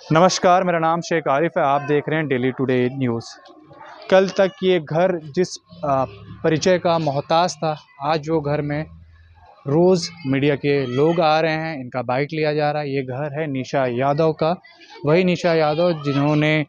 नमस्कार, मेरा नाम शेख आरिफ है। आप देख रहे हैं डेली टुडे न्यूज़। कल तक ये घर जिस परिचय का मोहताज था, आज वो घर में रोज़ मीडिया के लोग आ रहे हैं, इनका बाइट लिया जा रहा है। ये घर है निशा यादव का, वही निशा यादव जिन्होंने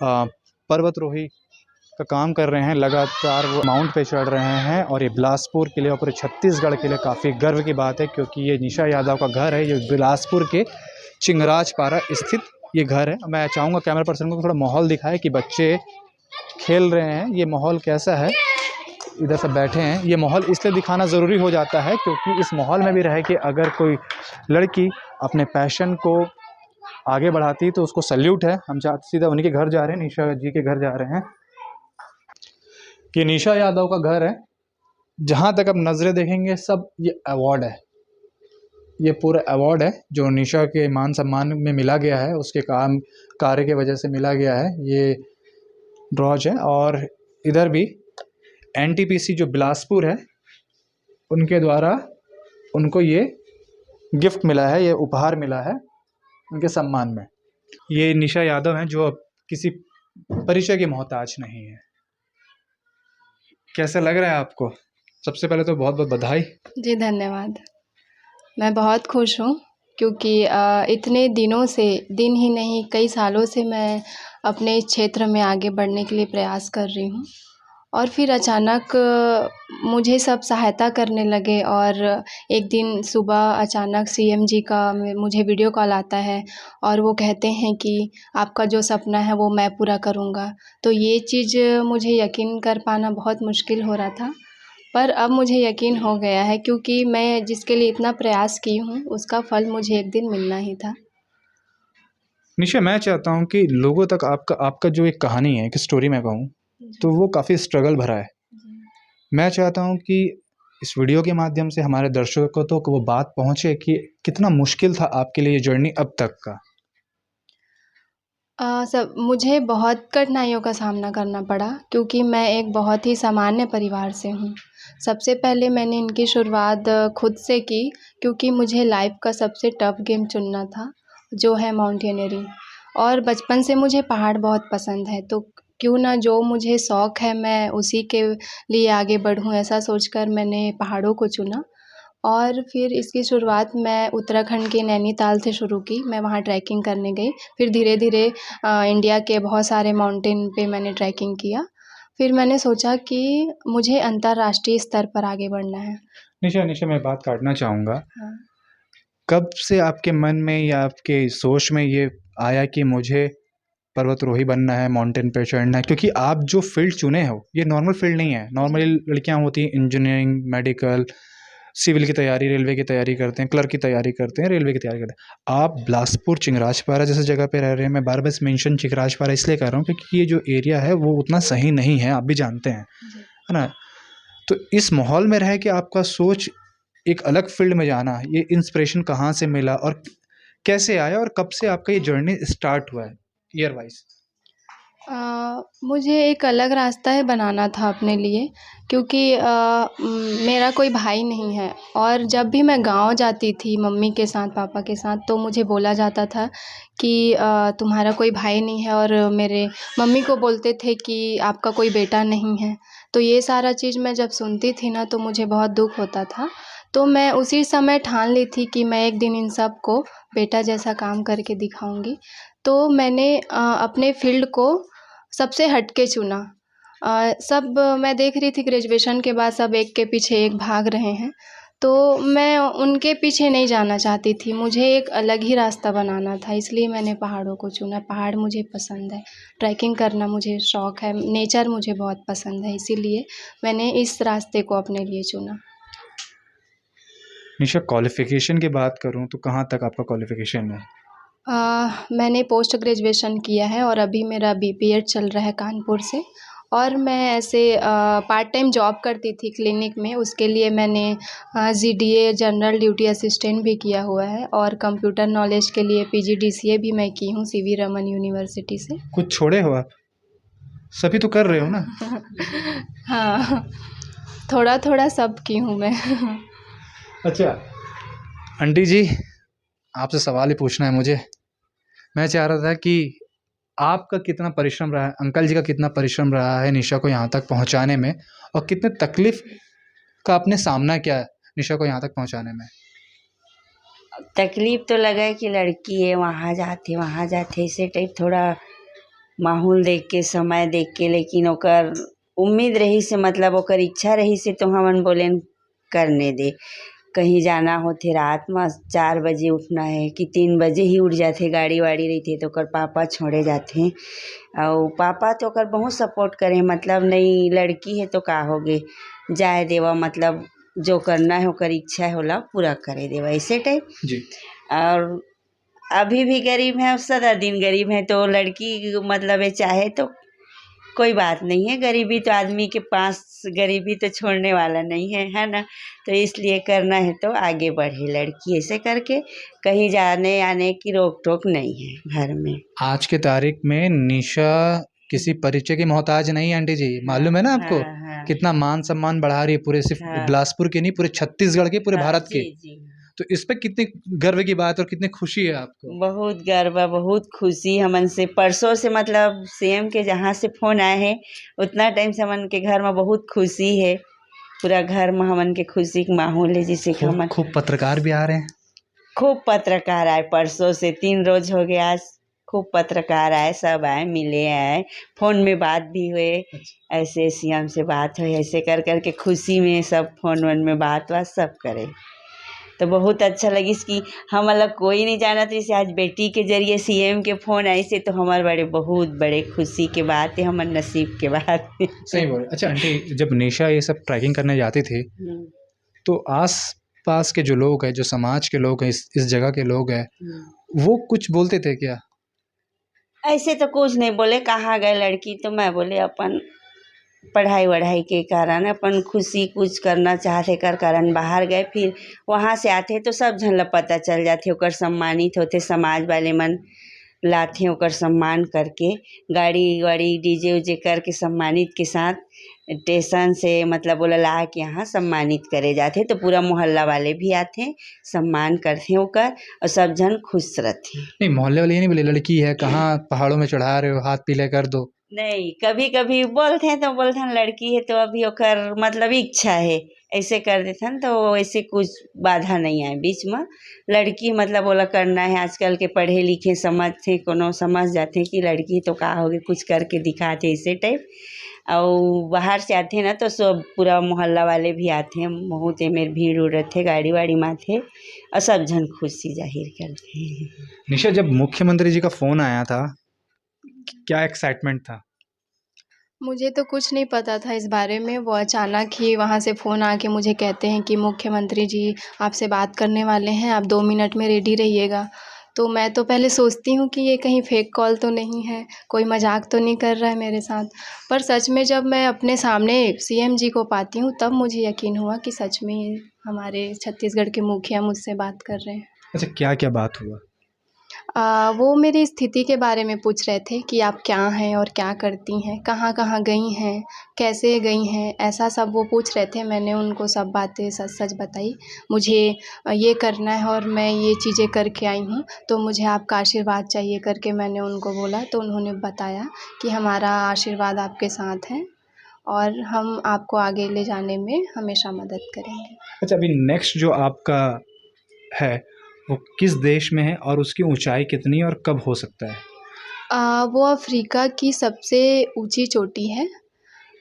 पर्वतरोही का काम कर रहे हैं। लगातार वो माउंट पे चढ़ रहे हैं और ये बिलासपुर किले और पूरे छत्तीसगढ़ के लिए काफ़ी गर्व की बात है, क्योंकि ये निशा यादव का घर है। ये बिलासपुर के चिंगराजपारा स्थित ये घर है। मैं चाहूँगा कैमरा पर्सन को थोड़ा माहौल दिखाए कि बच्चे खेल रहे हैं, ये माहौल कैसा है। इधर सब बैठे हैं। ये माहौल इसलिए दिखाना ज़रूरी हो जाता है क्योंकि इस माहौल में भी रहे कि अगर कोई लड़की अपने पैशन को आगे बढ़ाती तो उसको सैल्यूट है। हम सीधा उन्हीं के घर जा रहे हैं, निशा जी के घर जा रहे हैं। ये निशा यादव का घर है। जहाँ तक अब नज़रें देखेंगे सब ये अवार्ड है, ये पूरा अवार्ड है जो निशा के मान सम्मान में मिला गया है, उसके काम कार्य के वजह से मिला गया है। ये ड्रॉज है और इधर भी एनटीपीसी जो बिलासपुर है उनके द्वारा उनको ये गिफ्ट मिला है, ये उपहार मिला है उनके सम्मान में। ये निशा यादव हैं जो अब किसी परिचय के मोहताज नहीं है। कैसा लग रहा है आपको? सबसे पहले तो बहुत बहुत बधाई। जी धन्यवाद। मैं बहुत खुश हूँ क्योंकि इतने दिनों से, दिन ही नहीं कई सालों से मैं अपने इस क्षेत्र में आगे बढ़ने के लिए प्रयास कर रही हूँ और फिर अचानक मुझे सब सहायता करने लगे और एक दिन सुबह अचानक सीएम जी का मुझे वीडियो कॉल आता है और वो कहते हैं कि आपका जो सपना है वो मैं पूरा करूँगा। तो ये चीज़ मुझे यकीन कर पाना बहुत मुश्किल हो रहा था, पर अब मुझे यकीन हो गया है क्योंकि मैं जिसके लिए इतना प्रयास की हूँ उसका फल मुझे एक दिन मिलना ही था। निशा, मैं चाहता हूँ कि लोगों तक आपका जो एक कहानी है, एक स्टोरी मैं कहूँ तो वो काफ़ी स्ट्रगल भरा है। मैं चाहता हूँ कि इस वीडियो के माध्यम से हमारे दर्शकों तक वो बात पहुँचे कि कितना मुश्किल था आपके लिए ये जर्नी अब तक का। सब मुझे बहुत कठिनाइयों का सामना करना पड़ा क्योंकि मैं एक बहुत ही सामान्य परिवार से हूँ। सबसे पहले मैंने इनकी शुरुआत खुद से की क्योंकि मुझे लाइफ का सबसे टफ गेम चुनना था, जो है माउंटेनियरिंग। और बचपन से मुझे पहाड़ बहुत पसंद है, तो क्यों ना जो मुझे शौक़ है मैं उसी के लिए आगे बढ़ूँ, ऐसा सोचकर मैंने पहाड़ों को चुना। और फिर इसकी शुरुआत मैं उत्तराखंड के नैनीताल से शुरू की। मैं वहाँ ट्रैकिंग करने गई, फिर धीरे धीरे इंडिया के बहुत सारे माउंटेन पे मैंने ट्रैकिंग किया। फिर मैंने सोचा कि मुझे अंतर्राष्ट्रीय स्तर पर आगे बढ़ना है। निशा, मैं बात काटना चाहूँगा। हाँ। कब से आपके मन में या आपके सोच में ये आया कि मुझे पर्वतारोही बनना है, माउंटेन पे चढ़ना है? क्योंकि आप जो फील्ड चुने हो ये नॉर्मल फील्ड नहीं है। नॉर्मली लड़कियां होती हैं इंजीनियरिंग, मेडिकल, सिविल की तैयारी, रेलवे की तैयारी करते हैं, क्लर्क की तैयारी करते हैं, रेलवे की तैयारी करते हैं। आप बिलासपुर चिंगराजपारा जैसे जगह पे रह रहे हैं। मैं बार बार मेंशन चिंगराजपारा इसलिए कर रहा हूँ क्योंकि ये जो एरिया है वो उतना सही नहीं है, आप भी जानते हैं, है ना? तो इस माहौल में रह के आपका सोच एक अलग फील्ड में जाना, ये इंस्पिरेशन कहाँ से मिला और कैसे आया और कब से आपका ये जर्नी स्टार्ट हुआ है ईयर वाइज? मुझे एक अलग रास्ता ही बनाना था अपने लिए क्योंकि मेरा कोई भाई नहीं है और जब भी मैं गांव जाती थी मम्मी के साथ, पापा के साथ, तो मुझे बोला जाता था कि तुम्हारा कोई भाई नहीं है और मेरे मम्मी को बोलते थे कि आपका कोई बेटा नहीं है। तो ये सारा चीज़ मैं जब सुनती थी ना तो मुझे बहुत दुख होता था। तो मैं उसी समय ठान ली थी कि मैं एक दिन इन सब को बेटा जैसा काम करके दिखाऊंगी। तो मैंने अपने फील्ड को सबसे हटके चुना। सब मैं देख रही थी ग्रेजुएशन के बाद सब एक के पीछे एक भाग रहे हैं, तो मैं उनके पीछे नहीं जाना चाहती थी। मुझे एक अलग ही रास्ता बनाना था, इसलिए मैंने पहाड़ों को चुना। पहाड़ मुझे पसंद है, ट्रैकिंग करना मुझे शौक़ है, नेचर मुझे बहुत पसंद है, इसीलिए मैंने इस रास्ते को अपने लिए चुना। निशा, क्वालिफ़िकेशन की बात करूँ तो कहाँ तक आपका क्वालिफ़िकेशन है? मैंने पोस्ट ग्रेजुएशन किया है और अभी मेरा बीपीएड चल रहा है कानपुर से। और मैं ऐसे पार्ट टाइम जॉब करती थी क्लिनिक में, उसके लिए मैंने जीडीए जनरल ड्यूटी असिस्टेंट भी किया हुआ है और कंप्यूटर नॉलेज के लिए पीजीडीसीए भी मैं की हूँ सीवी रमन यूनिवर्सिटी से। कुछ छोड़े हो आप? सभी तो कर रहे हो ना? हाँ, थोड़ा थोड़ा सब की हूँ मैं। अच्छा आंटी जी, आपसे सवाल ही पूछना है मुझे। मैं चाह रहा था कि आपका कितना परिश्रम रहा है, अंकल जी का कितना परिश्रम रहा है निशा को यहाँ तक पहुँचाने में, और कितने तकलीफ का आपने सामना किया है निशा को यहाँ तक पहुँचाने में। तकलीफ तो लगा है कि लड़की है, वहाँ जाते इसे टाइप थोड़ा माहौल देख के, समय देख के, लेकिन ओकर उम्मीद रही से, मतलब ओकर इच्छा रही से, तो हमन बोले करने दे। कहीं जाना होथे रात में 4 बजे उठना है कि 3 बजे ही उठ जाते, गाड़ी वाड़ी रही थे तो ओकर पापा छोड़े जाते, और पापा तो ओकर बहुत सपोर्ट करे, मतलब नहीं लड़की है तो का होगे, जाए देवा, मतलब जो करना है ओकर इच्छा है होला पूरा करे देवा, ऐसे टाइप जी। और अभी भी गरीब है, सदा दिन गरीब है, तो लड़की मतलब ये चाहे तो कोई बात नहीं है, गरीबी तो आदमी के पास, गरीबी तो छोड़ने वाला नहीं है ना। तो इसलिए करना है तो आगे बढ़े लड़की, ऐसे करके कहीं जाने आने की रोक टोक नहीं है घर में। आज के तारीख में निशा किसी परिचय की मोहताज नहीं है आंटी जी, मालूम है ना आपको? हाँ। कितना मान सम्मान बढ़ा रही है, पूरे सिर्फ हाँ। बिलासपुर के नहीं, पूरे छत्तीसगढ़ के, पूरे हाँ, भारत के। जी। तो इस पे कितनी गर्व की बात और कितनी खुशी है आपको? बहुत गर्व, बहुत खुशी हमन से। परसों से मतलब सीएम के जहाँ से फोन आए हैं, उतना टाइम से हमन के घर में बहुत खुशी है, पूरा घर में हमन के खुशी का माहौल है। जिसे हमन खूब पत्रकार भी आ रहे हैं। खूब पत्रकार आए, परसों से 3 रोज हो गया, आज खूब पत्रकार आए, सब आए, मिले आए, फोन में बात भी हुए, ऐसे सीएम से बात हुई, ऐसे कर कर के खुशी में सब फोन वोन में बात सब करे, तो बहुत अच्छा लगी कि हम अलग कोई नहीं जाना था। इसे आज बेटी के जरिए सीएम के फोन आई से, तो हमारे बहुत बड़े खुशी के बात है, हमारे नसीब के बात है। सही बोले। अच्छा आंटी, जब निशा ये सब ट्रैकिंग करने जाती थी तो आस पास के जो लोग हैं, जो समाज के लोग हैं, इस जगह के लोग हैं, वो कुछ बोलते थे क्या? ऐसे तो कुछ नहीं बोले, कहाँ गए लड़की, तो मैं बोले अपन पढ़ाई वढ़ाई के कारण, अपन खुशी कुछ करना चाहते कर कारण बाहर गए, फिर वहाँ से आते तो सब झन ला पता चल जाते, ओकर सम्मानित होते, समाज वाले मन लाते ओकर सम्मान करके, गाड़ी वाड़ी डीजे उजे करके सम्मानित के साथ स्टेशन से मतलब बोला ला के यहाँ सम्मानित करे जाते, तो पूरा मोहल्ला वाले भी आते, सम्मान करते ओकर, और सब जन खुश रहते। नहीं, मोहल्ले वाले ये नहीं बोले लड़की है, कहाँ पहाड़ों में चढ़ा रहे हो, हाथ पीले कर दो? नहीं, कभी कभी बोलते हैं तो बोलते हैं लड़की है तो अभी ओकर मतलब इच्छा है, ऐसे कर देते हैं, तो ऐसे कुछ बाधा नहीं आए बीच में। लड़की मतलब बोला करना है, आजकल के पढ़े लिखे समझते, कोनो समझ जाते कि लड़की तो का होगी, कुछ करके दिखाते, ऐसे टाइप। और बाहर से आते हैं ना, तो सब पूरा मोहल्ला वाले भी आते हैं, बहुत मेरे भीड़ उड़ रहते, गाड़ी वाड़ी में आते, और सब जन खुशी जाहिर करते हैं। निशा, जब मुख्यमंत्री जी का फ़ोन आया था, क्या एक्साइटमेंट था? मुझे तो कुछ नहीं पता था इस बारे में, वो अचानक ही वहाँ से फ़ोन आके मुझे कहते हैं कि मुख्यमंत्री जी आपसे बात करने वाले हैं, आप 2 मिनट में रेडी रहिएगा। तो मैं तो पहले सोचती हूँ कि ये कहीं फेक कॉल तो नहीं है, कोई मजाक तो नहीं कर रहा है मेरे साथ, पर सच में जब मैं अपने सामने सीएम जी को पाती हूँ तब मुझे यकीन हुआ कि सच में ये हमारे छत्तीसगढ़ के मुखिया मुझसे बात कर रहे हैं। अच्छा, क्या बात हुआ? वो मेरी स्थिति के बारे में पूछ रहे थे कि आप क्या हैं और क्या करती हैं, कहाँ कहाँ गई हैं, कैसे गई हैं, ऐसा सब वो पूछ रहे थे। मैंने उनको सब बातें सच सच बताई, मुझे ये करना है और मैं ये चीज़ें करके आई हूँ, तो मुझे आपका आशीर्वाद चाहिए करके मैंने उनको बोला। तो उन्होंने बताया कि हमारा आशीर्वाद आपके साथ है और हम आपको आगे ले जाने में हमेशा मदद करेंगे। अच्छा, अभी नेक्स्ट जो आपका है वो किस देश में है और उसकी ऊंचाई कितनी और कब हो सकता है? वो अफ्रीका की सबसे ऊंची चोटी है,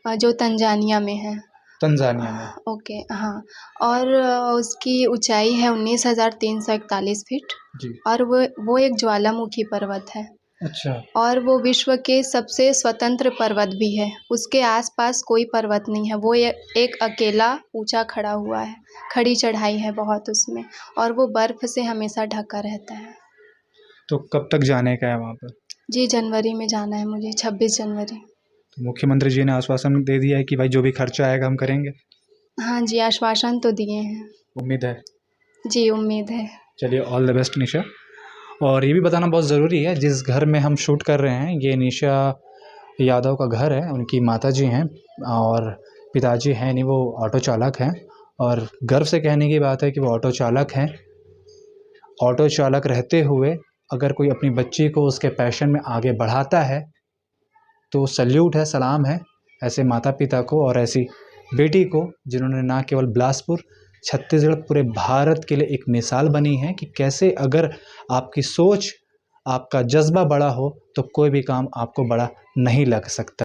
जो तंजानिया में है। तंजानिया में? ओके, हाँ। और उसकी ऊंचाई है 19,341 फीट। जी। और वो एक ज्वालामुखी पर्वत है। अच्छा। और वो विश्व के सबसे स्वतंत्र पर्वत भी है, उसके आसपास कोई पर्वत नहीं है, वो एक अकेला ऊंचा खड़ा हुआ है, खड़ी चढ़ाई है बहुत उसमें, और वो बर्फ़ से हमेशा ढका रहता है। तो कब तक जाने का है वहाँ पर? जी, जनवरी में जाना है मुझे, 26 जनवरी। तो मुख्यमंत्री जी ने आश्वासन दे दिया है कि भाई जो भी खर्चा आएगा हम करेंगे? हाँ जी, आश्वासन तो दिए हैं। उम्मीद है? जी, उम्मीद है। चलिए, ऑल द बेस्ट निशा। और ये भी बताना बहुत ज़रूरी है, जिस घर में हम शूट कर रहे हैं ये निशा यादव का घर है, उनकी माताजी हैं और पिताजी हैं नहीं, वो ऑटो चालक हैं। और गर्व से कहने की बात है कि वो ऑटो चालक हैं। ऑटो चालक रहते हुए अगर कोई अपनी बच्ची को उसके पैशन में आगे बढ़ाता है तो सल्यूट है, सलाम है ऐसे माता पिता को और ऐसी बेटी को, जिन्होंने ना केवल बिलासपुर, छत्तीसगढ़, पूरे भारत के लिए एक मिसाल बनी है कि कैसे अगर आपकी सोच, आपका जज्बा बड़ा हो तो कोई भी काम आपको बड़ा नहीं लग सकता।